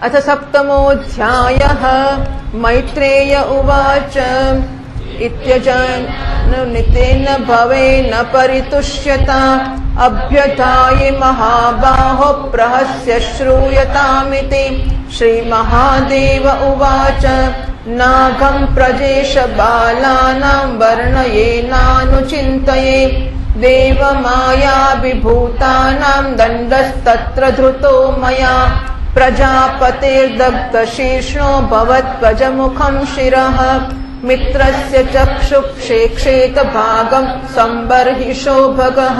अथ सप्तमोऽध्यायः। मैत्रेय उवाच इत्यजानुनितेन भवेन परितुष्यता अभ्यताये महाबाहो प्रहस्य श्रूयतामिति। श्रीमहादेव उवाच नागं प्रजेश बालानां वर्णयेनानुचिन्तये देवमायाभिभूतानां दण्डस्तत्र धृतो मया प्रजापतेर्दग्धशीर्ष्णो भवत्वजमुखं शिरः मित्रस्य चक्षुक्षेक्षेत भागं संबर्हिषो भगः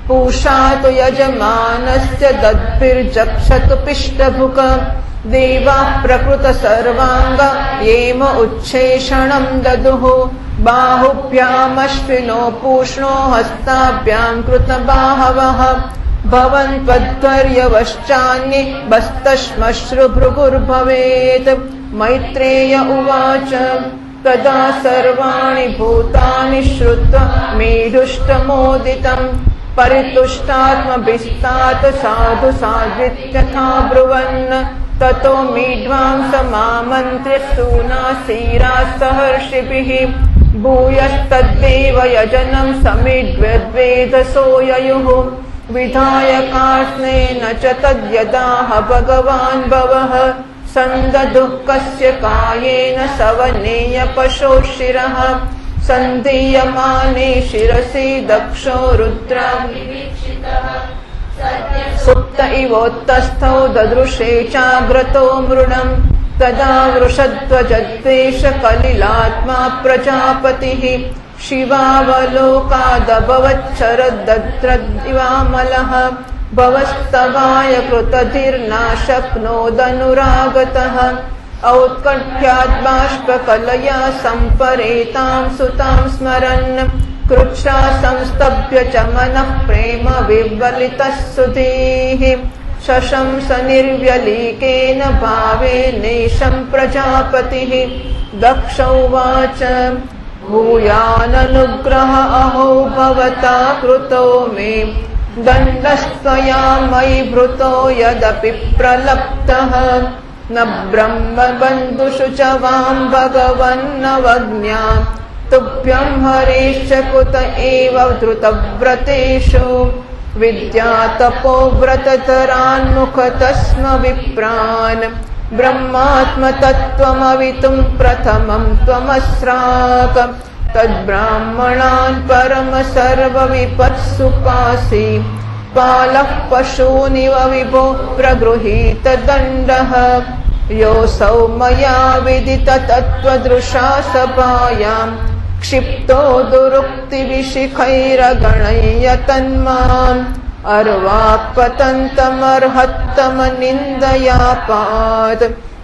पूषा तु यजमानस्य दद्भिर्जक्षतु पिष्टभुक देवाः प्रकृत सर्वांग येम उच्छेषणं ददुः बाहुभ्यामश्विनो पूष्णो हस्ताभ्यां कृतबाहवः भवन्त्वद्वर्यवश्चान्ये बस्तश्मश्रुभृगुर्भवेत्। मैत्रेय उवाच तदा सर्वाणि भूतानि श्रुत्वा मेढुष्टमोदितं परितुष्टात्मभिस्तात साधु साध्वित्यथा ब्रुवन् ततो मीढ्वांसमामन्त्र्य सूनासीरा सहर्षिभिः भूयस्तद्देव यजनं समीढ्यद्वेधसो ययुः विधायकास्नेन च तद्यदाह भगवान् भवः सन्ददुः कस्य कायेन सवनेय पशो शिरः सन्धीयमाने शिरसि दक्षो रुद्राभिवीक्षितः सुप्त इवोत्तस्थौ ददृशे चाग्रतो मृडम् तदा वृषध्वजद्वेष कलिलात्मा प्रजापतिः शिवावलोकादभवच्छरद्दद्रदिवामलः भवस्तवाय कृतधिर्ना शक्नोदनुरागतः औत्कण्ठ्यात् बाष्पकलया सम्परेतां सुतां स्मरन् कृच्छ्रा संस्तभ्य च मनः प्रेम विह्वलितः सुधीः शशंस निर्व्यलीकेन भावेनेशं प्रजापतिः दक्ष उवाच भूयाननुग्रह अहो भवता कृतो मे दण्डस्त्वया मयि भृतो यदपि प्रलप्तः न ब्रह्मबन्धुषु च वां भगवन्नवज्ञा तुभ्यं हरेश्च कुत एव धृतव्रतेषु विद्यातपोव्रततरान्मुखतः स्म विप्रान् ब्रह्मात्मतत्त्वमवितुं प्रथमं त्वमस्राक तद्ब्राह्मणान् परम सर्वविपत्सुपासि पालः पशूनिव विभो प्रगृहीत दण्डः योऽसौ मया विदित तत्त्वदृशा सभायां क्षिप्तो दुरुक्तिविशिखैरगणय्यतन्माम् अर्वाक्पतन्तमर्हत्तमनिन्दयापात्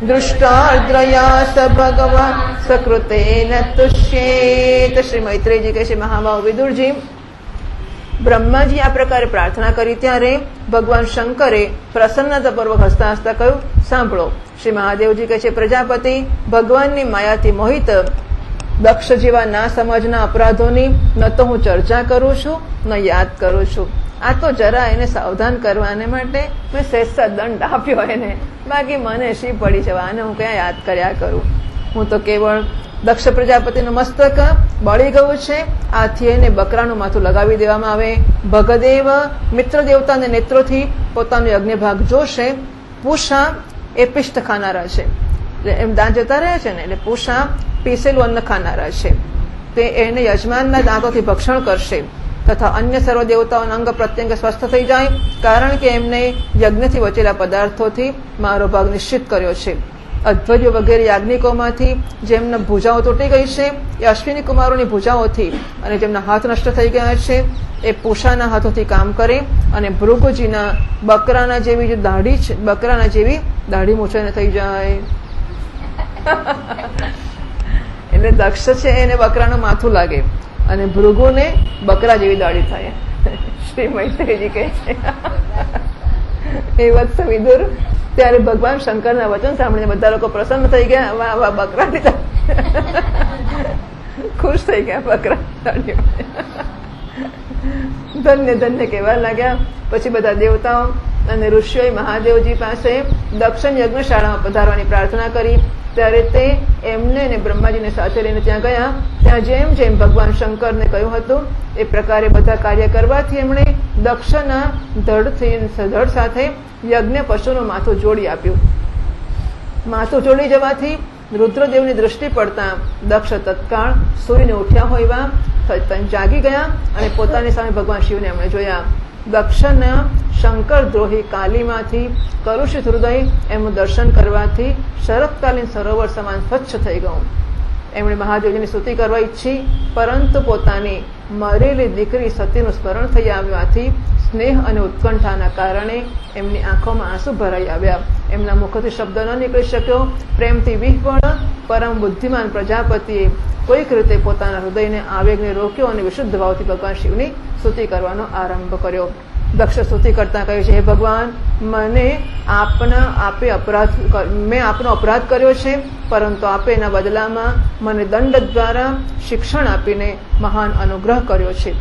दृष्टार्द्रया स भगवान् सकृतेन तुष्येत। श्री मैत्रेय जी કહે છે મહાભાવ વિદુરજી બ્રહ્માજી આ પ્રકારે પ્રાર્થના કરી ત્યારે ભગવાન શંકરે પ્રસન્નતાપૂર્વક હસતા હસતા કહ્યું સાંભળો। શ્રી મહાદેવજી કહે છે પ્રજાપતિ ભગવાનની માયાથી મોહિત દક્ષ જેવા ના સમજના અપરાધોની ન તો હું ચર્ચા કરું છું ન યાદ કરું છું। આ તો જરા એને સાવધાન કરવાને માટે મેં સહેજ દંડ આપ્યો એને, બાકી મને શી પડી છે આને હું ક્યાં યાદ કર્યા કરું। હું તો કેવળ દક્ષ પ્રજાપતિનું મસ્તક બળી ગયું છે, આથી એને બકરાનું માથું લગાવી દેવામાં આવે। ભગદેવ મિત્ર દેવતાને નેત્રોથી પોતાનો યજ્ઞ ભાગ જોશે। પૂષા એ પિષ્ટ ખાનારા છે, એમ દાંત જતા રહે છે ને, એટલે પૂષા પીસેલું અન્ન ખાનારા છે, તે એને યજમાનના દાંતોથી ભક્ષણ કરશે તથા અન્ય સર્વ દેવતાઓના અંગ પ્રત્યંગ સ્વસ્થ થઈ જાય, કારણ કે એમને યજ્ઞથી વચેલા પદાર્થોથી મારો ભાગ નિશ્ચિત કર્યો છે। અધ્વર્યો વગેરે યાજ્ઞિકોમાંથી જેમના ભુજાઓ તૂટી ગઈ છે એ અશ્વિની કુમારોની ભુજાઓથી, અને જેમના હાથ નષ્ટ થઈ ગયા છે એ પૂષાના હાથોથી કામ કરે, અને ભૃગુજીના બકરાના જેવી જે દાઢી છે, બકરાના જેવી દાઢી મૂછાઈને થઈ જાય। એટલે દક્ષ છે એને બકરાનું માથું લાગે અને ભૃગુને બકરા જેવી દાઢી થાય। શ્રી મૈત્રેયજી કહે છે એ વત્સ વિદુર ત્યારે ભગવાન શંકરના વચન સાંભળીને બધા લોકો પ્રસન્ન થઈ ગયા। વાહ વાહ, બકરાની ખુશ થઈ ગયા બકરા દાઢી, ધન્ય ધન્ય કહેવા લાગ્યા। પછી બધા દેવતાઓ અને ઋષિઓએ મહાદેવજી પાસે દક્ષિણ યજ્ઞશાળામાં પધારવાની પ્રાર્થના કરી. ત્યારે તે એમને અને બ્રહ્માજીને સાથે લઈને ત્યાં ગયા. ત્યાં જેમ જેમ ભગવાન શંકરને કહ્યું હતું એ પ્રકારે બધા કાર્ય કરવાથી એમણે દક્ષના ધડ સાથે યજ્ઞ પશુનું માથું જોડી આપ્યું. માથું જોડી જવાથી રુદ્રદેવની દ્રષ્ટિ પડતા દક્ષ તત્કાળ સૂઈને ઉઠ્યા હોયવા જાગી ગયા અને પોતાની સામે ભગવાન શિવને એમણે જોયા. દક્ષના શંકર દ્રોહી કાલીમાંથી કલુષિત હૃદય એમનું દર્શન કરવાથી શરતકાલીન સરોવર સમાન સ્વચ્છ થઈ ગયું. એમણે મહાદેવજીની સ્તુતિ કરવા ઈચ્છી, પરંતુ પોતાની મરેલી દીકરી સતીનું સ્મરણ થઈ આવ્યાથી સ્નેહ અને ઉત્કંઠાના કારણે એમની આંખોમાં આંસુ ભરાઈ આવ્યા. એમના મુખથી શબ્દ ન નીકળી શક્યો. પ્રેમથી વિહ્વળ પરમ બુદ્ધિમાન પ્રજાપતિએ કોઈક રીતે પોતાના હૃદયને આવેગને રોક્યો અને વિશુદ્ધ ભાવથી ભગવાન શિવની સ્તુતિ કરવાનો આરંભ કર્યો. દક્ષ સ્તુતિ કરતા કહ્યું છે, હે ભગવાન, મેં આપનો અપરાધ કર્યો છે, પરંતુ આપે એના બદલામાં મને દંડ દ્વારા શિક્ષણ આપીને મહાન અનુગ્રહ કર્યો છે.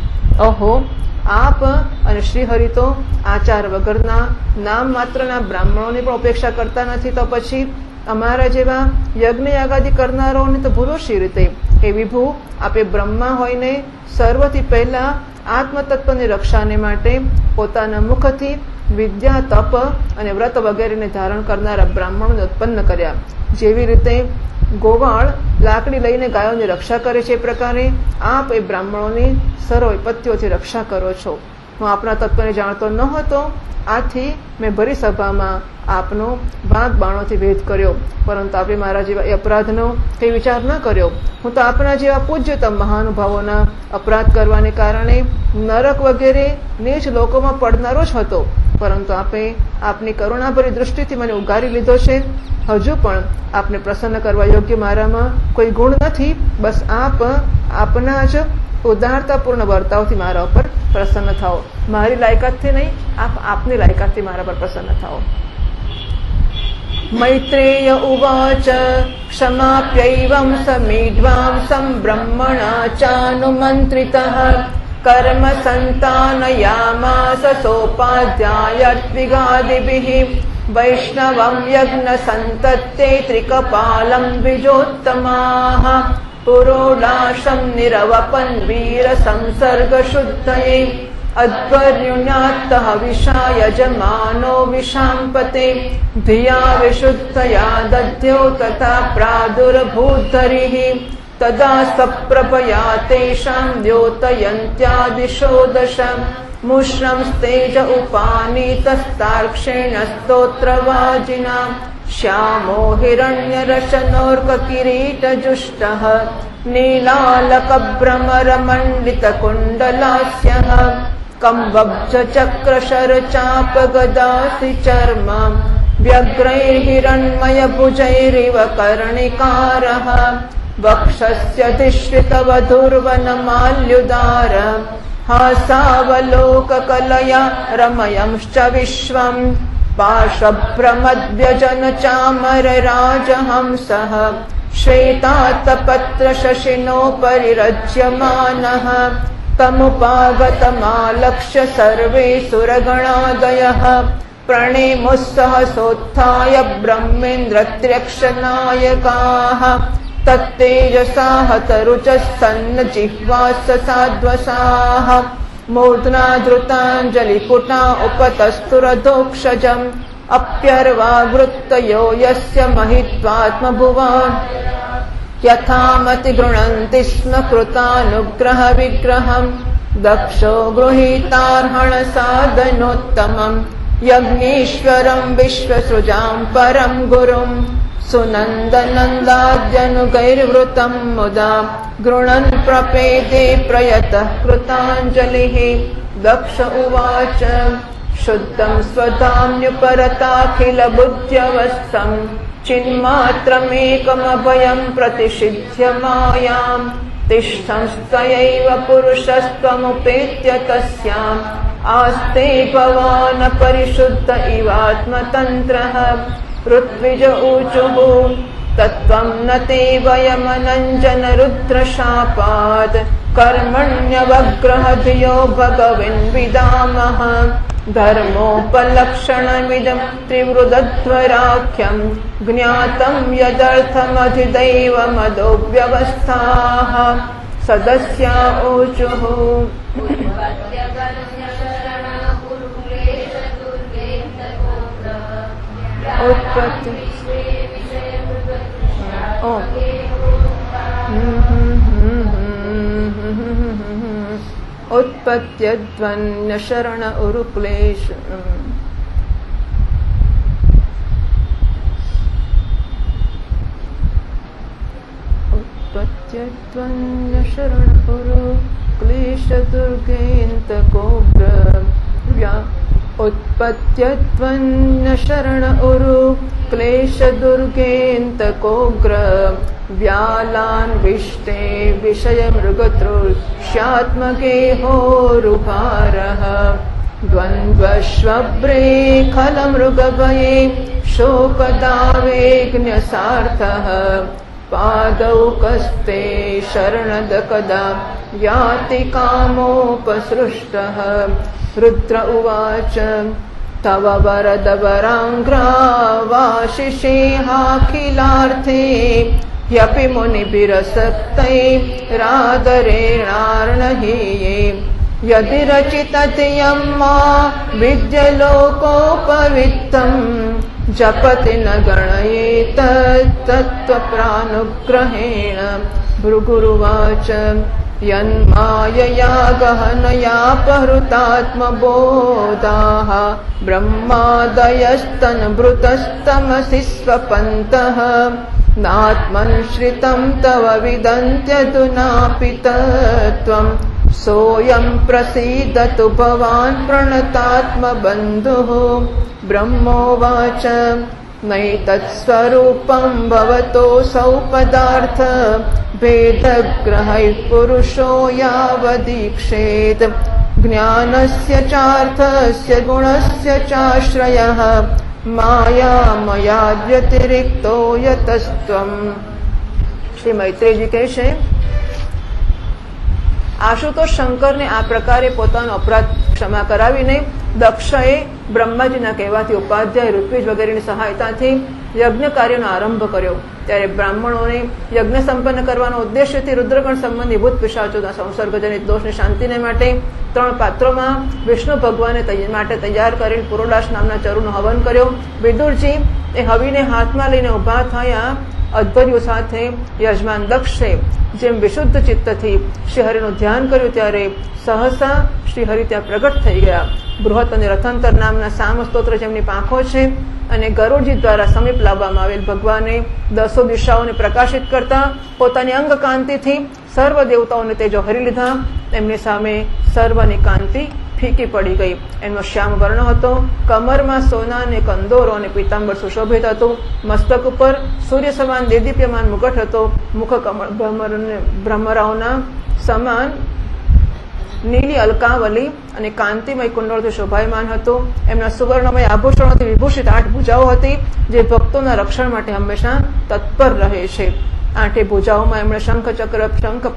ઓહો, આપ અને શ્રીહરિ તો આચાર વગરના નામ માત્રના બ્રાહ્મણોની પણ ઉપેક્ષા કરતા નથી, તો પછી અમારા જેવા યજ્ઞ યાગાદિ કરનારાઓને તો ભૂલો શી રીતે? હે વિભુ, આપે બ્રહ્મા હોઈને સર્વથી પહેલા આત્મતત્વની રક્ષાને માટે પોતાના મુખથી વિદ્યા, તપ અને વ્રત વગેરેને ધારણ કરનારા બ્રાહ્મણોને ઉત્પન્ન કર્યા. જેવી રીતે ગોવાળ લાકડી લઈને ગાયોની રક્ષા કરે છે, એ પ્રકારે આપ એ બ્રાહ્મણોની સર્વ વિપત્તિઓથી રક્ષા કરો છો. હું આપના તત્વને જાણતો ન હતો, આથી મેં ભરી સભામાં આપનો ભાગ બાણોથી ભેદ કર્યો, પરંતુ આપે મારા જેવા એ અપરાધનો કંઈ વિચાર ન કર્યો. હું તો આપના જેવા પૂજ્યતમ મહાનુભાવોના અપરાધ કરવાને કારણે નરક વગેરે નીચ લોકોમાં પડનારો જ હતો, પરંતુ આપે આપની કરુણાભરી દૃષ્ટિથી મને ઉગારી લીધો છે. હજુ પણ આપને પ્રસન્ન કરવા યોગ્ય મારામાં કોઈ ગુણ નથી. બસ આપના જ ઉદારતાપૂર્ણ વર્તાવથી મારા ઉપર પ્રસન્ન થાઓ. મારી લાયકાતથી નહીં, આપની લાયકાતથી મારા પર પ્રસન્ન થાઓ. मैत्रेय उवाच क्षमाप्यैवं समीढ्वांसं ब्रह्मणा चानुमन्त्रितः कर्म सन्तानयामास सोपाध्यायत्विगादिभिः वैष्णवं यज्ञसन्तत्ते त्रिकपालं द्विजोत्तमाः पुरोडाशं निरवपन् वीरसंसर्गशुद्धये अध्वर्युण्यात्तः विषायजमानो विशाम्पते धिया विशुद्धया दध्यो तथा प्रादुर्भूद्धरिः तदा सप्रभया तेषां द्योतयन्त्यादिशो दश मुष्णं स्तेज उपानीतस्तार्क्षेण स्तोत्रवाजिना श्यामो हिरण्यरशनोर्ककिरीटजुष्टः नीलालकभ्रमरमण्डितकुण्डलास्यः कम्बब्जचक्रशरचापगदासि चर्म व्यग्रैर्हिरण्मयभुजैरिव कर्णिकारः वक्षस्यधिश्रितवधूर्वनमाल्युदार हासावलोककलया रमयंश्च विश्वम् पाशभ्रमद्व्यजनचामरराजहंसः श्वेतातपत्रशशिनोपरिरज्यमानः तमुपागतमालक्ष्य सर्वे सुरगणादयः प्रणेमुः सहसोत्थाय ब्रह्मेन्द्रत्र्यक्षनायकाः तत्तेजसा हतरुचस्तन्नजिह्वाससाध्वसाः मूर्ध्ना धृताञ्जलिपुटा उपतस्तुरधोक्षजम् अप्यर्वावृत्तयो यस्य महित्वात्मभुवा यथामति गृह्णन्ति स्म कृतानुग्रहविग्रहम् दक्षो गृहीतार्हणसाधनोत्तमम् यज्ञेश्वरम् विश्वसृजाम् परम् गुरुम् सुनन्दनन्दाद्यनुगैर्वृतम् मुदा गृह्णन् प्रपेदे प्रयतः कृताञ्जलिः दक्ष उवाच शुद्धं स्वधाम्युपरताखिलबुद्ध्यवस्थम् चिन्मात्रमेकमभयं प्रतिषिध्य मायाम् तिष्ठंस्तयैव पुरुषस्त्वमुपेत्य तस्याम् आस्ते भवान् परिशुद्ध इवात्मतन्त्रः ऋत्विज ऊचुः तत्त्वं न ते वयमनञ्जन रुद्रशापात् कर्मण्यवग्रह धियो भगवन् विदामः धर्मोपलक्षणमिदं त्रिवृदध्वराख्यं ज्ञातं यदर्थमधिदैवमदो व्यवस्थाः सदस्या ऊचुः उत्पत्ति उत्पत्त्यध्वन्य शरण उरुक्लेश उत्पत्त्यध्वन्य शरण उरुक्लेश दुर्गेन्तकोग्र उत्पत्त्यध्वन्य शरण उरु क्लेश दुर्गेन्तकोग्र व्यालान्विष्टे विषय मृगतृष्यात्मके होरुभारः द्वन्द्वश्वभ्रे खलमृगभये शोकदावेग्न्यसार्थः पादौ कस्ते शरणदकदा याति कामोपसृष्टः रुद्र उवाच तव वरदवराङ्घ्रावाशिषेहाखिलार्थे ह्यपि मुनिभिरसक्तैरादरेणार्णहीये यदि रचिततियं मा विद्यलोकोपवित्तम् जपति न गणयेत तत्त्वप्रानुग्रहेण भृगुरुवाच यन्मायया गहनयापहृतात्मबोधाः ब्रह्मादयस्तनभृतस्तमसि स्वपन्तः नात्मन् श्रितं तव विदन्त्यधुनापि तत्त्वं सोऽयं प्रसीदतु भवान् प्रणतात्मबन्धुः ब्रह्मोवाच नैतत्स्वरूपं भवतोऽसौ पदार्थ भेदग्रहैः पुरुषो यावदीक्षेत् ज्ञानस्य चार्थस्य गुणस्य चाश्रयः मायामयाद्व्यतिरिक्तो यतस्त्वम्। श्री मैत्रेय जी કહે છે આશુતોષ શંકરને આ પ્રકારે પોતાનો અપરાધ ક્ષમા કરાવીને દક્ષએ બ્રહ્માજીના કહેવાથી ઉપાધ્યાય ઋત્વિજ વગેરેની સહાયતાથી યજ્ઞ કાર્યનો આરંભ કર્યો। ત્યારે બ્રાહ્મણોને યજ્ઞ સંપન્ન કરવાનો ઉદ્દેશ્યથી રુદ્રગણ સંબંધી ભૂત પિશાચોના સંસર્ગજનિત દોષની શાંતિને માટે 3 પાત્રોમાં વિષ્ણુ ભગવાને માટે તૈયાર કરેલ પુરોડાશ નામના ચરુનો હવન કર્યો। વિદુરજી એ હવીને હાથમાં લઈને ઉભા થયા। અધ્વર્યો સાથે યજમાન દક્ષે જેમ વિશુદ્ધ ચિત્તથી શ્રીહરિનું ધ્યાન કર્યું ત્યારે સહસા શ્રીહરિ ત્યાં પ્રગટ થઈ ગયા। બૃહત અને રથંતર નામના સામ સ્તોત્ર જેમની પાંખો છે અને ગરુડજી દ્વારા સમીપ લાવવામાં આવેલ ભગવાને 10 દિશાઓને પ્રકાશિત કરતા પોતાની અંગ કાંતિથી સર્વ દેવતાઓને તેજો હરી લીધા। એમની સામે સર્વની કાંતિ ફીકી પડી ગઈ। એનો શ્યામ વર્ણ હતો, કમરમાં સોના અને કંદોરો અને પીતાંબર સુશોભિત હતું, મસ્તક ઉપર સૂર્ય સમાન દેદીપ્યમાન મુકટ હતો, મુખ કમળ ભ્રમરાઓના સમાન નીલી અલકાવલી અને કાંતિમય કુંડળથી શોભાયમાન હતું। એમના સુવર્ણમય આભૂષણોથી વિભૂષિત 8 ભુજાઓ હતી જે ભક્તોના રક્ષણ માટે હંમેશા તત્પર રહે છે। 8 ભુજાઓમાં એમણે શંખ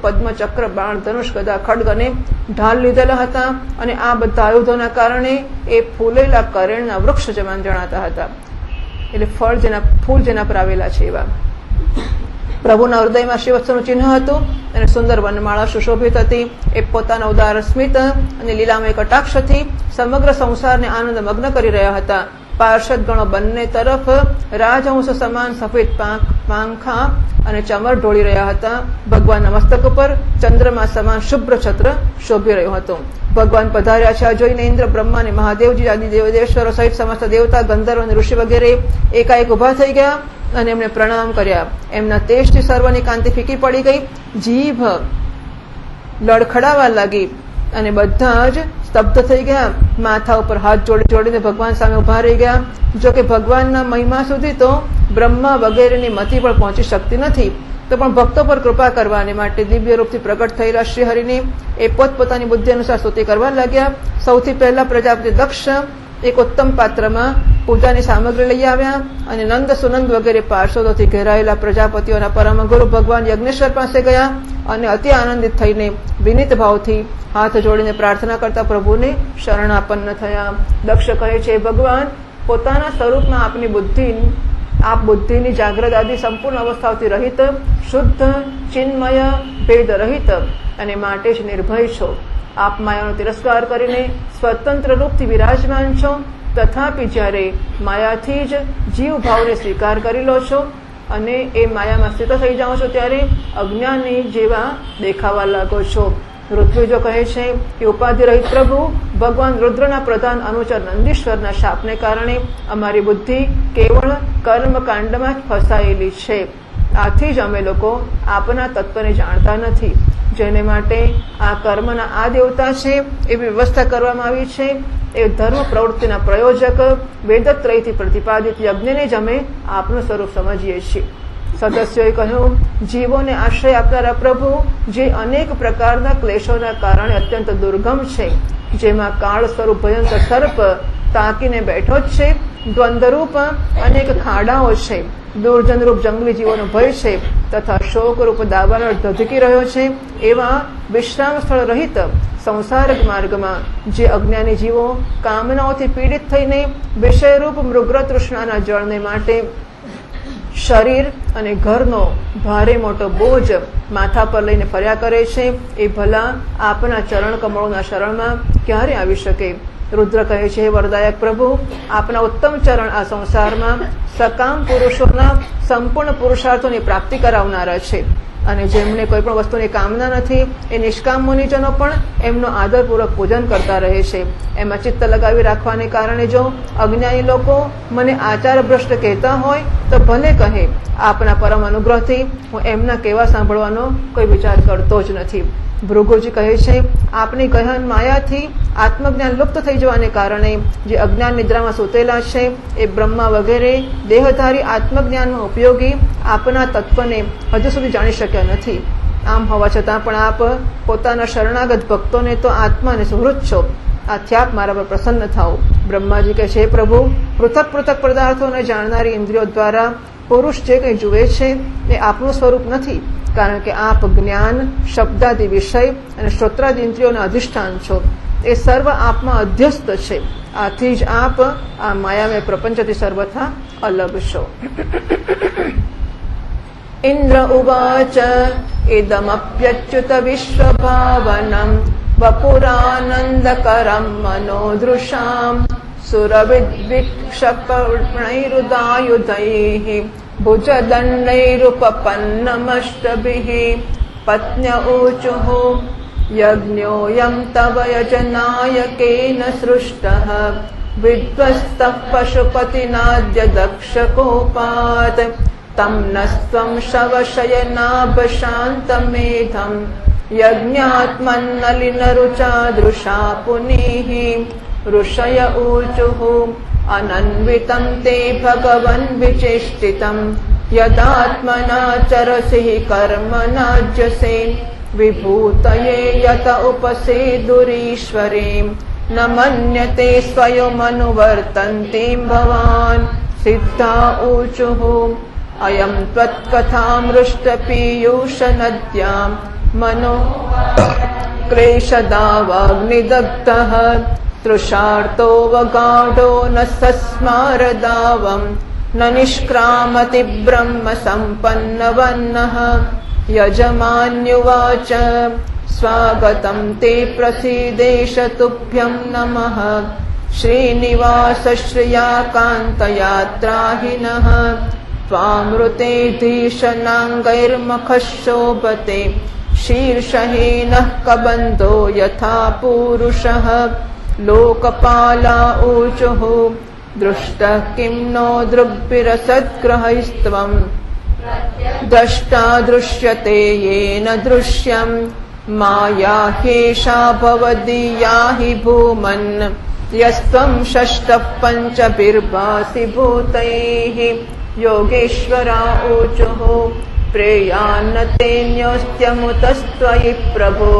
પદ્મ ચક્ર બાણ ધનુષ ગદા ખડગ અને ઢાલ લીધેલા હતા અને આ બધા આયુધોના કારણે એ ફૂલેલા કરેણના વૃક્ષ સમાન જણાતા હતા। એટલે ફૂલ જેના પર આવેલા છે એવા। પ્રભુના હૃદયમાં શિવસ્તનું ચિહ્ન હતું અને સુંદર વનમાળા સુશોભિત હતી। એ પોતાના ઉદાર સ્મિત અને લીલામય કટાક્ષથી સમગ્ર સંસારને આનંદ મગ્ન કરી રહ્યા હતા। પાર્ષદ ગણો બંને તરફ રાજહંસ સમાન સફેદ પાંખા અને ચમર ઢોળી રહ્યા હતા। ભગવાનના મસ્તક ઉપર ચંદ્રમા સમાન શુભ્ર છત્ર શોભી રહ્યું હતું। ભગવાન પધાર્યા છે આ જોઈને ઇન્દ્ર, બ્રહ્મા અને મહાદેવજી આદિ દેવેશ્વરો સહિત સમસ્ત દેવતા, ગંધર્વ અને ઋષિ વગેરે એકાએક ઉભા થઈ ગયા અને એમને પ્રણામ કર્યા। એમના તેજથી સર્વની કાંતિ ફીકી પડી ગઈ, જીભ લડખડાવા લાગી અને બધા જ સ્તબ્ધ થઈ ગયા। માથા ઉપર હાથ જોડીને ભગવાન સામે ઉભા રહી ગયા। જો કે ભગવાનના મહિમા સુધી તો બ્રહ્મા વગેરેની મતિ પણ પહોંચી શકતી નથી, તો પણ ભક્તો પર કૃપા કરવાને માટે દિવ્ય રૂપથી પ્રગટ થયેલા શ્રીહરિની એ પોતપોતાની બુદ્ધિ અનુસાર સ્તુતિ કરવા લાગ્યા। સૌથી પહેલા પ્રજાપતિ દક્ષ એક ઉત્તમ પાત્રમાં પૂજાની સામગ્રી લઈ આવ્યા અને નંદ સુનંદ વગેરે પાર્ષદોથી ઘેરાયેલા પ્રજાપતિઓના પરમ ગુરુ ભગવાન યજ્ઞેશ્વર પાસે ગયા અને અતિ આનંદિત થઈને વિનિત ભાવથી હાથ જોડીને પ્રાર્થના કરતા પ્રભુને શરણાપન્ન થયા. દક્ષ કહે છે, ભગવાન, પોતાના સ્વરૂપમાં આપની આપ બુદ્ધિની જાગ્રત આદિ સંપૂર્ણ અવસ્થાઓથી રહિત, શુદ્ધ, ચિન્મય, ભેદ રહિત અને માટે જ નિર્ભય છો. આપ માયાનો તિરસ્કાર કરીને સ્વતંત્ર રૂપથી વિરાજમાન છો. તથાપિ જ્યારે માયાથી જ જીવ ભાવને સ્વીકાર કરી લો છો અને એ માયામાં સ્થિત થઈ જાઓ છો ત્યારે અજ્ઞાની જેવા દેખાવા લાગો છો. ઋત્વિજો કહે છે કે ઉપાધિ રહિત પ્રભુ ભગવાન રુદ્રના પ્રધાન અનુચર નંદીશ્વરના શાપને કારણે અમારી બુદ્ધિ કેવળ કર્મકાંડમાં જ ફસાયેલી છે. આથી જ અમે લોકો આપના તત્વને જાણતા નથી. જેને માટે આ કર્મના આ દેવતા છે એવી વ્યવસ્થા કરવામાં આવી છે. એ ધર્મ પ્રવૃત્તિના પ્રયોજક વેદત્રયથી પ્રતિપાદિત યજ્ઞને જ અમે આપનું સ્વરૂપ સમજીએ છીએ. સદસ્યોએ કહ્યું, જીવોને આશ્રય આપનારા પ્રભુ જે અનેક પ્રકારના ક્લેશોના કારણે અત્યંત દુર્ગમ છે, જેમાં કાળ સ્વરૂપ ભયંકર સર્પ તાકીને બેઠો જ છે, દ્વંદ્વરૂપ અનેક ખાડાઓ છે, દુર્જનરૂપ જંગલી જીવોનો ભય છે તથા શોકરૂપ દાવાનળ ધધકી રહ્યો છે, એવા વિશ્રામ સ્થળ રહિત સંસારક માર્ગમાં જે અજ્ઞાની જીવો કામનાઓથી પીડિત થઈને વિષયરૂપ મૃગ તૃષ્ણાના જળને માટે શરીર અને ઘરનો ભારે મોટો બોજ માથા પર લઈને ફર્યા કરે છે, એ ભલા આપના ચરણ કમળોના શરણમાં ક્યારે આવી શકે? રુદ્ર કહે છે, હે વરદાયક પ્રભુ, આપના ઉત્તમ ચરણ આ સંસારમાં સકામ પુરુષોના સંપૂર્ણ પુરુષાર્થોની પ્રાપ્તિ કરાવનારા છે અને જેમને કોઈ પણ વસ્તુની કામના નથી એ નિષ્કામ મુનિજનો પણ એમનો આદરપૂર્વક પૂજન કરતા રહે છે. એમાં ચિત્ત લગાવી રાખવાને કારણે જો અજ્ઞાની લોકો મને આચાર ભ્રષ્ટ કહેતા હોય તો ભલે કહે, આપના પરમ અનુગ્રહથી હું એમના કહેવા સાંભળવાનો કોઈ વિચાર કરતો જ નથી. ભૃગુજી કહે છે, આપની ગહન માયાથી આત્મજ્ઞાન લુપ્ત થઈ જવાને કારણે જે અજ્ઞાન નિદ્રામાં સૂતેલા છે એ બ્રહ્મા વગેરે દેહધારી આત્મજ્ઞાનમાં ઉપયોગી આપના તત્વને હજુ સુધી જાણી શક્યા નથી. આમ હોવા છતાં પણ આપ પોતાના શરણાગત ભક્તોને તો આત્મા અને સુહૃદ છો. આથી આપ મારા પર પ્રસન્ન થાઓ. બ્રહ્માજી કહે છે, પ્રભુ, પૃથક પૃથક પદાર્થોને જાણનારી ઇન્દ્રિયો દ્વારા પુરુષ જે કંઈ જુએ છે એ આપનું સ્વરૂપ નથી, કારણ કે આપ જ્ઞાન, શબ્દાદિ વિષય અને શ્રોત્રાદિ ઇન્દ્રિયોના અધિષ્ઠાન છો. એ સર્વ આપમાં અધ્યસ્ત છે. આથી જ આપ આ માયામય પ્રપંચથી સર્વથા અલગ છો. ઇન્દ્ર ઉવાચ ઇદમપ્યચ્યુત વિશ્વભાવનમ વપુરાનંદકરમ મનોદૃશામ સુરવિદ્વિક્ષપર્ણૈરુદાયુધૈઃ ભુજદંડૈરુપપન્નમષ્ટભિઃ પત્ન્ય ऊचुः यज्ञोऽयं तव यजनायकेन सृष्टः विध्वस्तः पशुपतिनाद्य दक्षकोपात् तं नस्त्वं शवशयनाभशान्तमेधं यज्ञात्मन्नलिनरुचादृशा पुनीः ऋषय ऊचुः अनन्वितं ते भगवन् विचेष्टितं यदात्मना चरसि कर्मणाज्यसे विभूतये यत उपसेदुरीश्वरीं न मन्यते स्वयमनुवर्तन्तीं भवान् सिद्धा ऊचुः अयं त्वत्कथामृष्टपीयूषनद्यां मनो क्लेशदावाग्निदग्धः तृषार्तो वगाढो न सस्मारदावं न निष्क्रामति ब्रह्म सम्पन्नवन्नः यजमान्युवाच स्वागतं ते प्रसीदेश तुभ्यं नमः श्रीनिवास श्रियाकान्तयात्राहिनः त्वामृतेधीशनाङ्गैर्मखः शोभते शीर्षहीनः कबन्धो यथा पूरुषः लोकपाला ऊचुः दृष्टः किं नो दृग्भिरसद्ग्रहैस्त्वं द्रष्टा दृश्यते येन दृश्यं माया ह्येषा भवदीया हि भूमन् यस्त्वं षष्ठः पञ्चभिर्भासि भूतैः योगेश्वरा ऊचुः प्रेयान्न तेऽन्योऽस्त्यमुतस्त्वयि प्रभो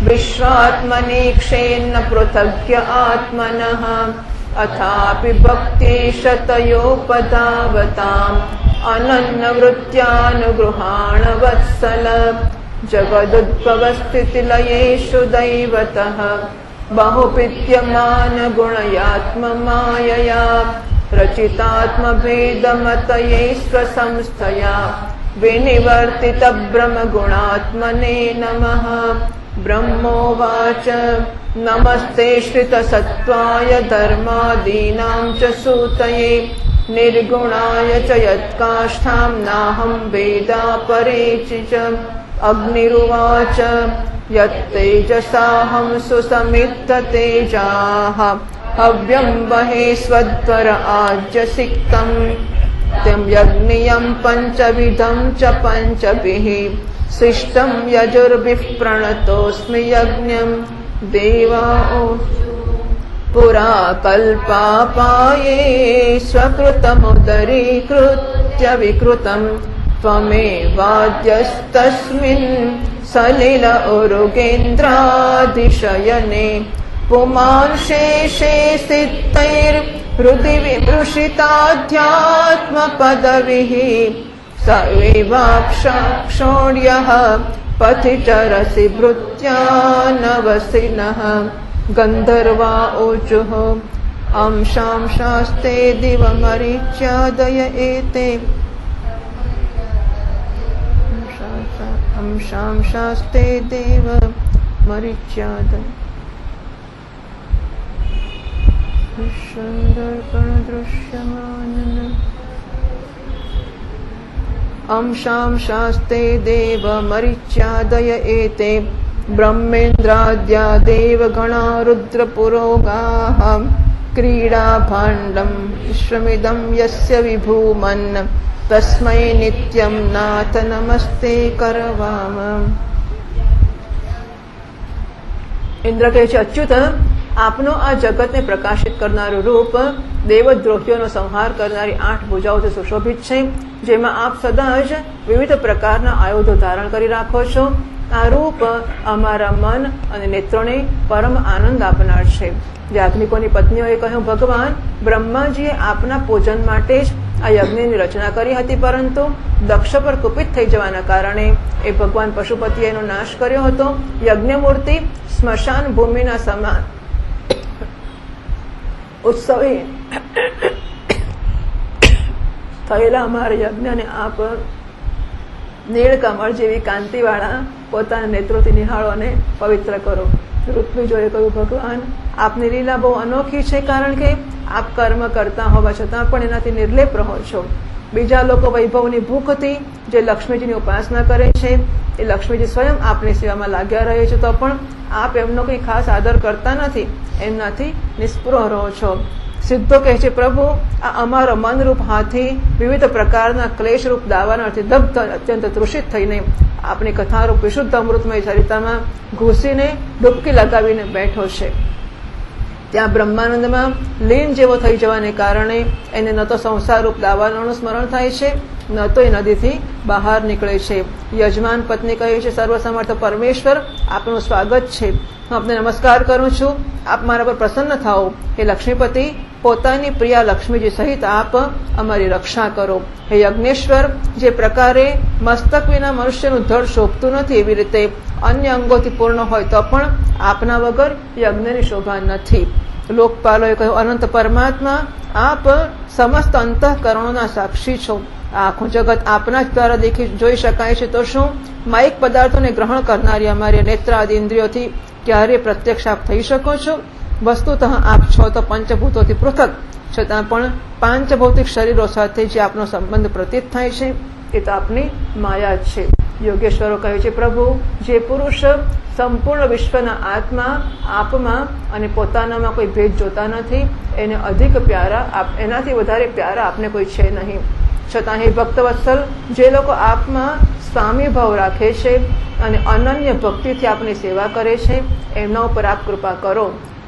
विश्वात्मनीक्षेन्न पृथग्य आत्मनः अथापि भक्ति शतयोपधावताम् अनन्यवृत्त्यानुगृहाण वत्सल जगदुद्भवस्थितिलयेषु दैवतः बहुविद्यमान गुणयात्ममायया रचितात्मभेदमतये स्वसंस्थया विनिवर्तित ब्रह्मगुणात्मने नमः। ब्रह्मोवाच नमस्ते श्रितसत्त्वाय धर्मादीनां च सूतये निर्गुणाय च यत्काष्ठां नाहं वेदापरे च। अग्निरुवाच यत्तेजसाहं सुसमिद्धतेजाः हव्यं वहे स्वध्वर आज्यसिक्तम् त्यं यज्ञियं पञ्चविधं च पञ्चभिः शिष्टं यजुर्भिः प्रणतोऽस्मि यज्ञं देवा पुरा कल्पापाये स्वकृतमुदरीकृत्य विकृतं त्वमेवाद्यस्तस्मिन् सलिल उरुगेन्द्रादिशयने पुमांशेषे सिद्धैर्हृदि विमृशिताध्यात्मपदविः स एवाक्षोण्यः पथि चरसि भृत्या नवसिनः। गन्धर्वा ऊचुः अंशां शास्ते दिवमरीच्यादय एते अंशां शास्ते देव मरीच्यादय दर्पण दृश्यमानन अंशां शास्ते देव मरीच्यादय एते ब्रह्मेन्द्राद्या देवगणा रुद्रपुरोगाः क्रीडाभाण्डं विश्वमिदं यस्य विभूमन् तस्मै नित्यं नाथ नमस्ते करवाम। इंद्र કહે છે અચ્યુત આપનો આ જગતને પ્રકાશિત કરનારું રૂપ દેવદ્રોહીઓનો સંહાર કરનારી 8 ભુજાઓથી સુશોભિત છે, જેમાં આપ સદા જ વિવિધ પ્રકારના આયુધો ધારણ કરી રાખો છો। આ રૂપ અમારા મન અને નેત્રોને પરમ આનંદ આપનાર છે। યાજ્ઞિકોની પત્નીઓએ કહ્યું, ભગવાન બ્રહ્માજીએ આપના પૂજન માટે જ આ યજ્ઞની રચના કરી હતી, પરંતુ દક્ષ પર કુપિત થઈ જવાના કારણે એ ભગવાન પશુપતિએ એનો નાશ કર્યો હતો। યજ્ઞમૂર્તિ સ્મશાન ભૂમિના સમાન ઉત્સવે થયેલા અમારા યજ્ઞને આપ નીળકમળ જેવી કાંતિવાળા પોતાના નેત્રોથી નિહાળો અને પવિત્ર કરો। ઋત્વિજોએ કહ્યું, ભગવાન આપની લીલા બહુ અનોખી છે, કારણ કે આપ કર્મ કરતા હોવા છતાં પણ એનાથી નિર્લેપ રહો છો। બીજા લોકો વૈભવની ભૂખથી જે લક્ષ્મીજીની ઉપાસના કરે છે, એ લક્ષ્મીજી સ્વયં આપની સેવામાં લાગ્યા રહે છે, તો પણ આપ એમનો કંઈ ખાસ આદર કરતા નથી, એમનાથી નિસ્પૃહ રહો છો। સિદ્ધો કહે છે, પ્રભુ આ અમારો મનરૂપ હાથી વિવિધ પ્રકારના ક્લેશરૂપ દાવાનળથી દગ્ધ અત્યંત તૃષિત થઈને આપની કથારૂપ વિશુદ્ધ અમૃતમય ચરિતામાં ઘૂસીને ડૂબકી લગાવીને બેઠો છે। ત્યાં બ્રહ્માનંદમાં લીન જેવો થઈ જવાને કારણે એને ન તો સંસારરૂપ દાવાનળનું સ્મરણ થાય છે, ન તો એ નદીથી બહાર નીકળે છે। યજમાન પત્ની કહે છે, સર્વસમર્થ પરમેશ્વર આપનું સ્વાગત છે, હું આપને નમસ્કાર કરું છું, આપ મારા પર પ્રસન્ન થાઓ। હે લક્ષ્મીપતિ, પોતાની પ્રિયા લક્ષ્મીજી સહિત આપ અમારી રક્ષા કરો। હે યજ્ઞેશ્વર, જે પ્રકારે મસ્તક વિના મનુષ્યનું ધડ શોભતું નથી, એવી રીતે અન્ય અંગોથી પૂર્ણ હોય તો પણ આપના વગર યજ્ઞની શોભા નથી। લોકપાલોએ કહ્યું, અનંત પરમાત્મા આપ સમસ્ત અંતઃકરણોના સાક્ષી છો, આખું જગત આપના જ દ્વારા જોઈ શકાય છે, તો શું માયિક પદાર્થોને ગ્રહણ કરનારી અમારી નેત્ર આદિ ઇન્દ્રિયોથી ક્યારે પ્રત્યક્ષ આપ થઈ શકો છો? વસ્તુતઃ આપ છો તો પંચભૂતોથી પૃથક, છતાં પણ પાંચભૌતિક શરીરો સાથે જે આપનો સંબંધ પ્રતીત થાય છે, એ તો આપની માયા જ છે। યોગેશ્વરો કહે છે, પ્રભુ જે પુરુષ સંપૂર્ણ વિશ્વના આત્મા આપમાં અને પોતાનામાં કોઈ ભેદ જોતા નથી, એને અધિક પ્યારા એનાથી વધારે પ્યારા આપને કોઈ છે નહીં। છતાં હે ભક્તવત્સલ, જે લોકો આપમાં સ્વામી ભાવ રાખે છે અને અનન્ય ભક્તિથી આપની સેવા કરે છે, એમના ઉપર આપ કૃપા કરો।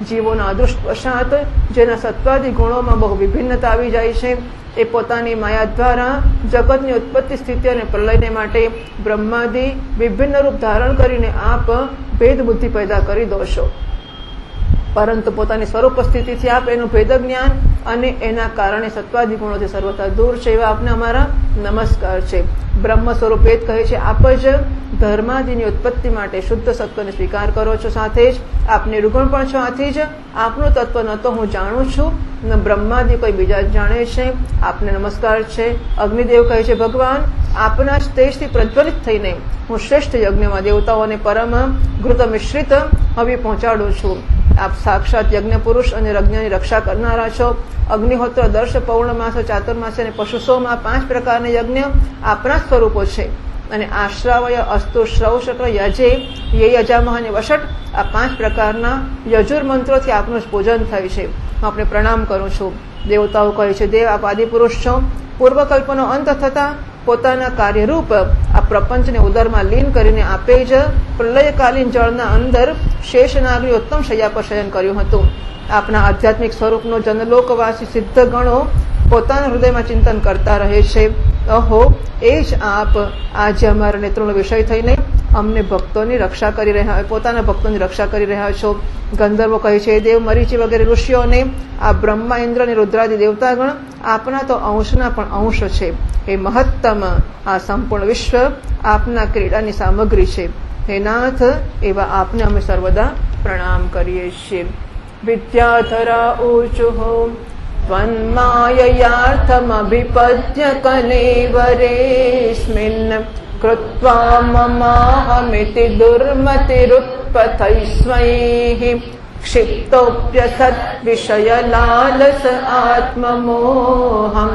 જીવોના અદૃષ્ટવશાત જેના સત્વાદી ગુણોમાં બહુ વિભિન્નતા આવી જાય છે, એ પોતાની માયા દ્વારા જગતની ઉત્પત્તિ સ્થિતિ અને પ્રલયને માટે બ્રહ્માદિ વિભિન્ન રૂપ ધારણ કરીને આપ ભેદ બુદ્ધિ પેદા કરી દો છો। પરંતુ પોતાની સ્વરૂપ સ્થિતિથી આપ એનું ભેદ જ્ઞાન અને એના કારણે સત્વાદી ગુણોથી સર્વથા દૂર છે એવા આપને અમારા નમસ્કાર છે. બ્રહ્મ સ્વરૂપ વેદ કહે છે આપ જ ધર્માદિની ઉત્પત્તિ માટે શુદ્ધ સત્વને સ્વીકાર કરો છો, સાથે જ આપ નિર્ગુણ પણ છો. આથી જ આપનું તત્વ ન તો હું જાણું છું ન બ્રહ્માદિ કોઈ બીજા જ જાણે છે. આપને નમસ્કાર છે. અગ્નિદેવ કહે છે ભગવાન આપના જ તેજથી પ્રજ્વલિત થઈને હું શ્રેષ્ઠ યજ્ઞમાં દેવતાઓને પરમ ઘૃત મિશ્રિત હવી પહોંચાડું છું. આપ સાક્ષાત યજ્ઞ પુરુષ અને યજ્ઞની રક્ષા કરનારા છો. અગ્નિહોત્ર, દર્શ, પૌર્ણમાસ, ચાતુર્માસ અને પશુસોમ આ 5 પ્રકારના યજ્ઞ આપના સ્વરૂપો છે. અને આશ્રાવય, અસ્તુ, શ્રૌષટ, યજે, યજામહ અને વષટ આ 5 પ્રકારના યજુર મંત્રોથી આપનું જ પૂજન થાય છે. હું આપને પ્રણામ કરું છું. દેવતાઓ કહે છે દેવ આપ આદિપુરુષ છો. પૂર્વકલ્પનો અંત થતા પોતાના કાર્યરૂપ આ પ્રપંચને ઉદરમાં લીન કરીને આપે જ પ્રલયકાલીન જળના અંદર શેષનાગની ઉત્તમ શૈયા પર શયન કર્યું હતું. આપના આધ્યાત્મિક સ્વરૂપનો જનલોકવાસી સિદ્ધ ગણો પોતાના હૃદયમાં ચિંતન કરતા રહે છે. અહો એ જ આપ આજે અમારા નેત્રોનો વિષય થઈને અમને ભક્તોની રક્ષા કરી રહ્યા, પોતાના ભક્તોની રક્ષા કરી રહ્યા છો. ગંધર્વો કહે છે દેવ, મરીચી વગેરે ઋષિઓને આ બ્રહ્મા, ઇન્દ્ર અને રુદ્રાદિ દેવતાગણ આપના તો અંશના પણ અંશ છે. એ મહત્તમ આ સંપૂર્ણ વિશ્વ આપના ક્રીડાની સામગ્રી છે. હે નાથ, એવા આપને અમે સર્વદા પ્રણામ કરીએ છીએ. વિદ્યાધરા ઊચુઃ ત્વન્માયયાર્થમભિપદ્ય કલેવરેસ્મિन् કૃત્વા મમાહમિતિ દુર્મતિરુત્પથૈસ્મૈઃ ક્ષિપ્તોપ્યસત વિષયલાલસ આત્મમોહં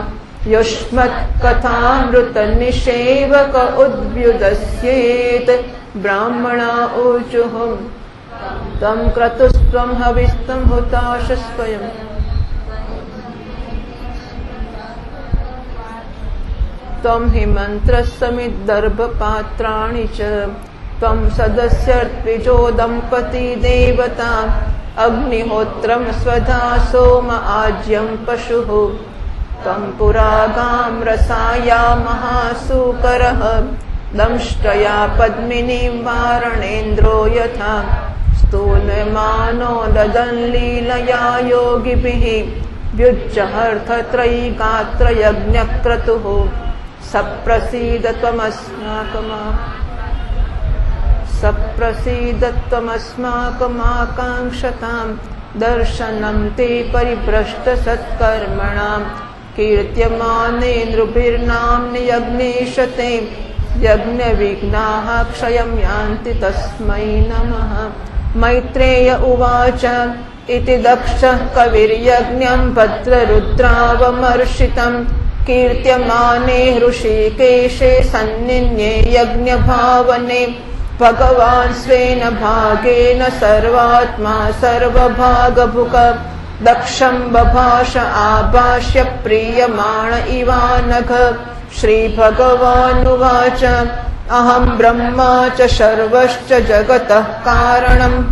યુષ્મત્ કથામૃત નિષેવક ઉદ્વ્યુદસ્યેત. બ્રાહ્મણા ઊચુઃ તમ ક્રતુસ્ત્વં હવિસ્તં હુતાશ સ્વયં त्वं हि मन्त्रस्समिद्दर्भपात्राणि च त्वं सदस्यर्त्विजो दम्पती देवता अग्निहोत्रं स्वधा सोम आज्यं पशुः त्वं पुरागां रसाया महासूकरः दंष्ट्रया पद्मिनीं वारणेन्द्रो यथा स्तूयमानो ददन् लीलया योगिभिः व्युज्जहर्थत्रयी गात्रयज्ञक्रतुः सप्रसीद त्वमस्माकमाकाङ्क्षतां दर्शनं ते परिभ्रष्टसत्कर्मणां कीर्त्यमाने नृभिर्नाम्नि यज्ञेशते यज्ञविघ्नाः क्षयं यान्ति तस्मै नमः. मैत्रेय उवाच इति दक्षः कविर्यज्ञं भद्ररुद्रावमर्षितं कीर्त्यमाने ऋषिकेशे सन्निन्ये यज्ञभावने भगवान् स्वेन भागेन सर्वात्मा सर्वभागभुक दक्षं बभाष आभाष्य प्रीयमाण इवानघ. श्रीभगवानुवाच अहं ब्रह्मा च सर्वश्च जगतः कारणम्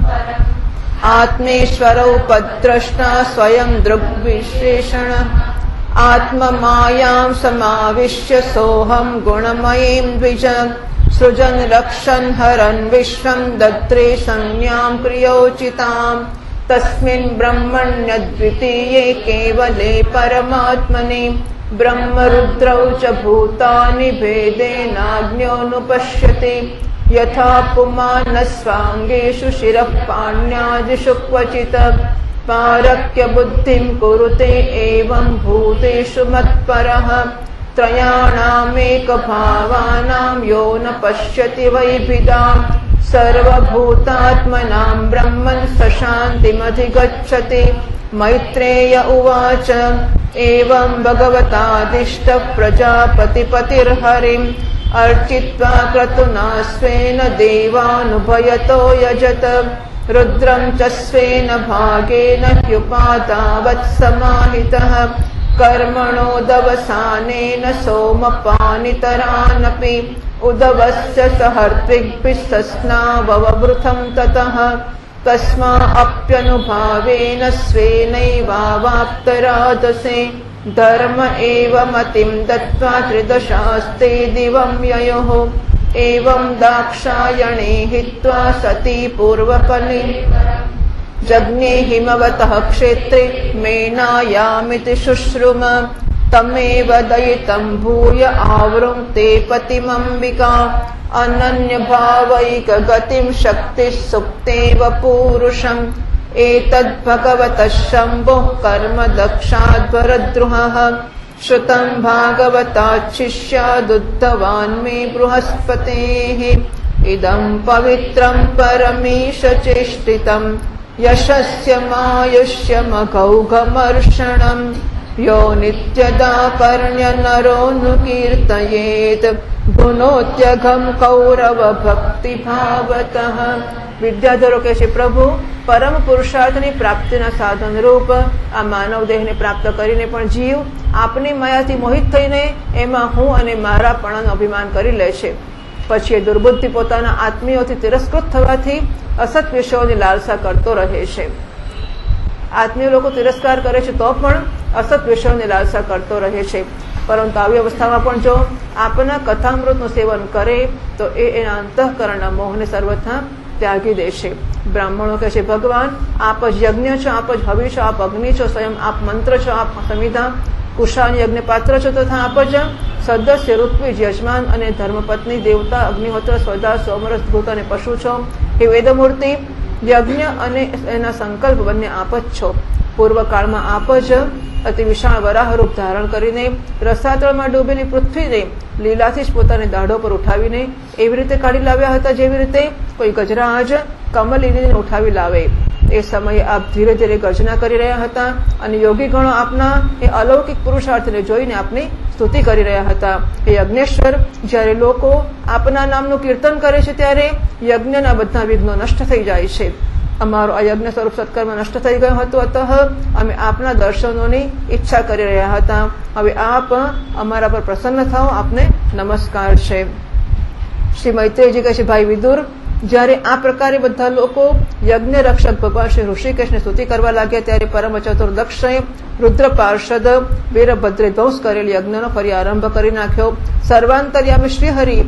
आत्मेश्वरोपद्रष्टा स्वयं दृग्विशेषण आत्ममायां समाविश्य सोऽहं गुणमयीं द्विज सृजन् रक्षन् हरन् विश्वं दद्रे संज्ञां क्रियोचिताम् तस्मिन् ब्रह्मण्यद्वितीये केवले परमात्मने ब्रह्मरुद्रौ च भूतानि भेदेनाज्ञोऽनुपश्यति यथा पुमानस्वाङ्गेषु शिरः पाण्यादिषु क्वचित् पारक्य बुद्धिं कुरुते एवं भूतेषु मत्परः त्रयाणामेकभावानां यो न पश्यति वैभिदाम् सर्वभूतात्मनां ब्रह्मन् सशान्तिमधिगच्छति. मैत्रेय उवाच एवं भगवतादिष्टः प्रजापतिपतिर्हरिम् अर्चित्वा क्रतुना स्वेन देवानुभयतो यजत रुद्रं च स्वेन भागेन ह्युपादावत्समाहितः कर्मणोदवसानेन सोमपानितरानपि उदवस्य सहर्त्विग्भिः सस्नाववृथं ततः तस्माऽप्यनुभावेन स्वेनैवावाप्तराधसे धर्म एव मतिं दत्त्वा त्रिदशास्ते दिवं ययोः एवं दाक्षायणे हित्वा सती पूर्वकलिं जज्ञे हिमवतः क्षेत्रे मेनायामिति शुश्रुम तमेव दयितं भूय आवृङ्क्ते पतिमम्बिका अनन्यभावैकगतिं शक्तिः सुप्तेव पूरुषम् एतद्भगवतः शम्भोः कर्म दक्षाद्वरद्रुहः श्रुतं भागवतात् शिष्यादुद्धवान् मे बृहस्पतेः इदं पवित्रं परमेश चेष्टितं यशस्य मायुष्यमघौघमर्षणम् यो नित्यदा कर्ण्य नरोऽनुकीर्तयेत् गुणोत्यघं कौरव भक्ति भावतः। વિદ્યાધરો કહે છે, પ્રભુ પરમ પુરુષાર્થની પ્રાપ્તિના સાધન રૂપ આ માનવ દેહને પ્રાપ્ત કરીને પણ જીવ આપની માયાથી મોહિત થઈને એમાં હું અને મારાપણાનું અભિમાન કરી લે છે. પછી એ દુર્બુદ્ધિ પોતાના આત્મીયોથી તિરસ્કૃત થવાથી અસત વિષયોની લાલસા કરતો રહે છે. આત્મીય લોકો તિરસ્કાર કરે છે તો પણ અસત વિષયોની લાલસા કરતો રહે છે. પરંતુ આવી અવસ્થામાં પણ જો આપના કથામૃતનું સેવન કરે તો એના અંતઃકરણના મોહને સર્વથા ત્યાગી દેશે. બ્રાહ્મણો કહે છે, ભગવાન આપ જ યજ્ઞ છો, આપ જ હવિ છો, આપ અગ્નિ છો, સ્વયં આપ મંત્ર છો, આપ સંવિધા કુશાન યજ્ઞ પાત્ર છો, તથા આપ જ સદસ્ય ઋત્વિજ યજમાન અને ધર્મપત્ની દેવતા અગ્નિહોત્ર સ્વદા સોમરસ ભૂત અને પશુ છો. હે વેદમૂર્તિ, યજ્ઞ અને એના સંકલ્પ બંને આપ જ છો. પૂર્વકાળમાં આપ જ અતિ વિશાળ વરાહ રૂપ ધારણ કરીને રસાતળમાં ડૂબેલી પૃથ્વીને લીલાથી જ પોતાની દાઢો પર ઉઠાવીને એવી રીતે કાઢી લાવ્યા હતા જેવી રીતે કોઈ ગજરાજ કમલિનીને ઉઠાવી લાવે. એ સમયે આપ ધીરે ધીરે ગર્જના કરી રહ્યા હતા અને યોગી ગણો આપના એ અલૌકિક પુરુષાર્થને જોઈને આપની સ્તુતિ કરી રહ્યા હતા. હે યજ્ઞેશ્વર, જ્યારે લોકો આપના નામનું કીર્તન કરે છે ત્યારે યજ્ઞના બધા વિઘ્નો નષ્ટ થઈ જાય છે. અમારો આ યજ્ઞ સ્વરૂપ સત્કર્મ નષ્ટ થઈ ગયો હતો, અતઃ અમે આપના દર્શનોની ઈચ્છા કરી રહ્યા હતા. હવે આપ અમારા પર પ્રસન્ન થાઓ, આપને નમસ્કાર છે. શ્રી મૈત્રેયજી કહે છે, ભાઈ વિદુર, જ્યારે આ પ્રકારે બધા લોકો યજ્ઞ રક્ષક ભગવાન શ્રી ઋષિકેશને સ્તુતિ કરવા લાગ્યા ત્યારે પરમ ચતુર્દક્ષે રુદ્ર પાર્ષદ વીરભદ્રે ધ્વંસ કરેલ યજ્ઞનો ફરી આરંભ કરી નાખ્યો. સર્વાંતર્યામી શ્રીહરિ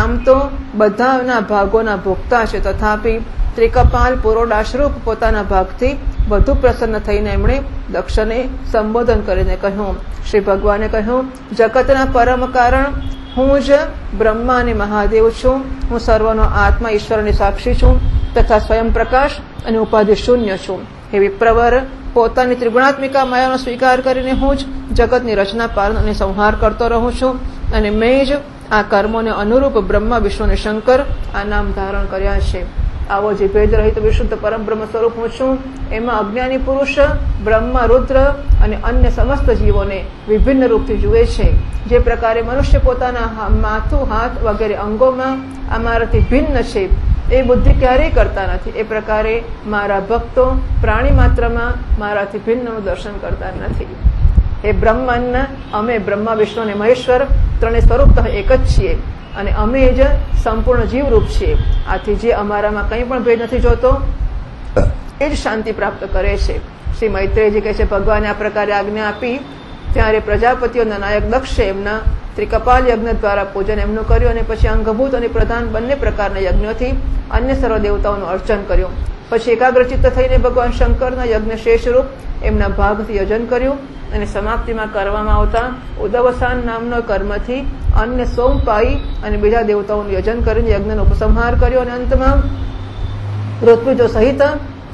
આમ તો બધાના ભાગોના ભોગતા છે, તથાપી ત્રિકપાલ પુરોડાશરૂપ પોતાના ભાગથી વધુ પ્રસન્ન થઈને એમણે દક્ષને સંબોધન કરીને કહ્યું. શ્રી ભગવાને કહ્યું, જગતના પરમ કારણ હું જ બ્રહ્મા અને મહાદેવ છું. હું સર્વનો આત્મા ઈશ્વરની સાક્ષી છું તથા સ્વયં પ્રકાશ અને ઉપાધિ શૂન્ય છું. હે વિપ્રવર, પોતાની ત્રિગુણાત્મિકા માયાનો સ્વીકાર કરીને હું જ જગતની રચના પાલન અને સંહાર કરતો રહું છું અને મેં જ આ કર્મોને અનુરૂપ બ્રહ્મા વિષ્ણુ અને શંકર આ નામ ધારણ કર્યા છે. આવો જે ભેદ રહિત વિશુદ્ધ પરમ બ્રહ્મ સ્વરૂપ હું છું, એમાં અજ્ઞાની પુરુષ બ્રહ્મા, રુદ્ર અને અન્ય સમસ્ત જીવોને વિભિન્ન રૂપથી જુએ છે. જે પ્રકારે મનુષ્ય પોતાના માથું, હાથ વગેરે અંગોમાં અમારાથી ભિન્ન છે એ બુદ્ધિ ક્યારેય કરતા નથી, એ પ્રકારે મારા ભક્તો પ્રાણી માત્રમાં મારાથી ભિન્નનું દર્શન કરતા નથી. એ બ્રહ્મન, અમે બ્રહ્મા, વિષ્ણુ અને મહેશ્વર ત્રણેય સ્વરૂપ એક જ છીએ અને અમે જ સંપૂર્ણ જીવરૂપ છીએ. આથી જે અમારામાં કંઈ પણ ભેદ નથી જોતો એ જ શાંતિ પ્રાપ્ત કરે છે. શ્રી મૈત્રેયજી કહે છે, ભગવાને આ પ્રકારે આજ્ઞા આપી ત્યારે પ્રજાપતિઓના નાયક દક્ષે એમના ત્રિકપાલ યજ્ઞ દ્વારા પૂજન એમનું કર્યું અને પછી અંગભૂત અને પ્રધાન બંને પ્રકારના યજ્ઞોથી અન્ય સર્વ દેવતાઓનું અર્ચન કર્યું. પછી એકાગ્રચિત્ત થઈને ભગવાન શંકરના યજ્ઞ શેષરૂપ એમના ભાગથી યજન કર્યું અને સમાપ્તિમાં કરવામાં આવતા ઉદવસાન નામનો કર્મથી અન્ય સોમ પાઈ અને બીજા દેવતાઓનું યજન કરીને યજ્ઞનો ઉપસંહાર કર્યો અને અંતમાં ઋત્વિજો સહિત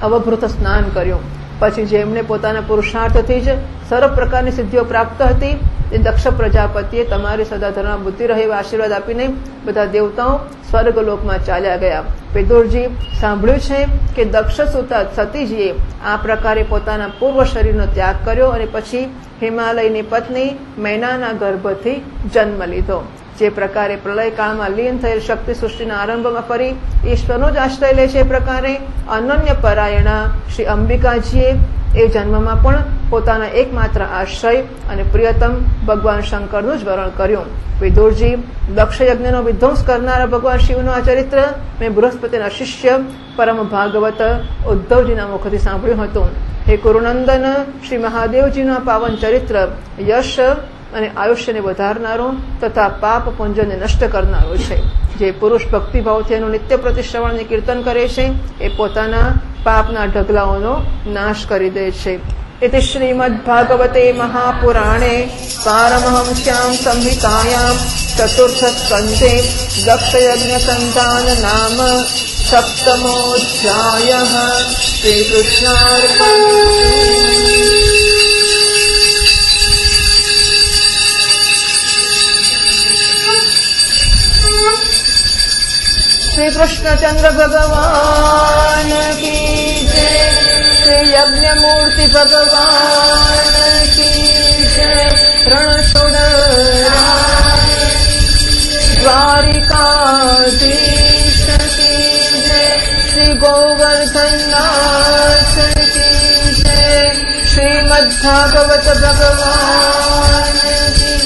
અવભૃત સ્નાન કર્યું. પછી જેમને પોતાના પુરુષાર્થથી જ સર્વ પ્રકારની સિદ્ધિઓ પ્રાપ્ત હતી તે દક્ષ પ્રજાપતિએ તમારી સદા ધર્મ બુદ્ધિ રહે એવા આશીર્વાદ આપીને બધા દેવતાઓ સ્વર્ગલોકમાં ચાલ્યા ગયા. વિદુરજી, સાંભળ્યું છે કે દક્ષ સુતા સતીજીએ આ પ્રકારે પોતાના પૂર્વ શરીરનો ત્યાગ કર્યો અને પછી હિમાલયની પત્ની મૈનાના ગર્ભથી જન્મ લીધો. જે પ્રકારે પ્રલયકાળમાં લીન થયેલ શક્તિ સૃષ્ટિના આરંભમાં ફરી ઈશ્વરનો જ આશ્રય લે છે, એ પ્રકારે અનન્ય પરાયણા શ્રી અંબિકાજીએ એ જન્મમાં પણ પોતાના એકમાત્ર આશ્રય અને પ્રિયતમ ભગવાન શંકરનું જ વરણ કર્યું. વિદુરજી, દક્ષ યજ્ઞનો વિધ્વંસ કરનારા ભગવાન શિવનું આ ચરિત્ર મેં બૃહસ્પતિના શિષ્ય પરમ ભાગવત ઉદ્ધવજીના મુખથી સાંભળ્યું હતું. હે કુરુનંદન, શ્રી મહાદેવજીનું આ પાવન ચરિત્ર યશ અને આયુષ્યને વધારનારો તથા પાપ પુંજને નષ્ટ કરનારો છે. જે પુરુષ ભક્તિભાવથી એનું નિત્ય પ્રતિ શ્રવણને કીર્તન કરે છે એ પોતાના પાપના ઢગલાઓનો નાશ કરી દે છે. इति श्रीमद्भागवते महापुराणे पारमहंस्यां संहितायां चतुर्थस्कन्धे दक्षयज्ञसन्तान नाम सप्तमोऽध्यायः. श्रीकृष्णार्पणमस्तु. श्री कृष्णचंद्र भगवान की जय. श्री यज्ञमूर्ति भगवान की जय. रणछोड़राय द्वारिकाधीश की जय. श्री गोवर्धननाथ की जय. श्रीमद्भागवत भगवान की.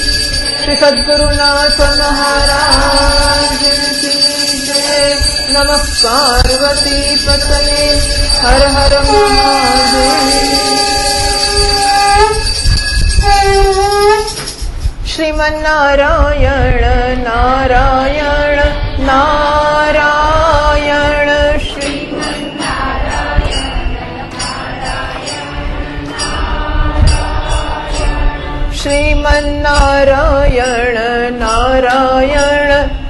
श्री सद्गुरुनाथ महाराज की. नमः पार्वती पतये. हर हर महादेव. श्रीमन्नारायण नारायण नारायण. श्रीमन्नारायण नारायण नारायण.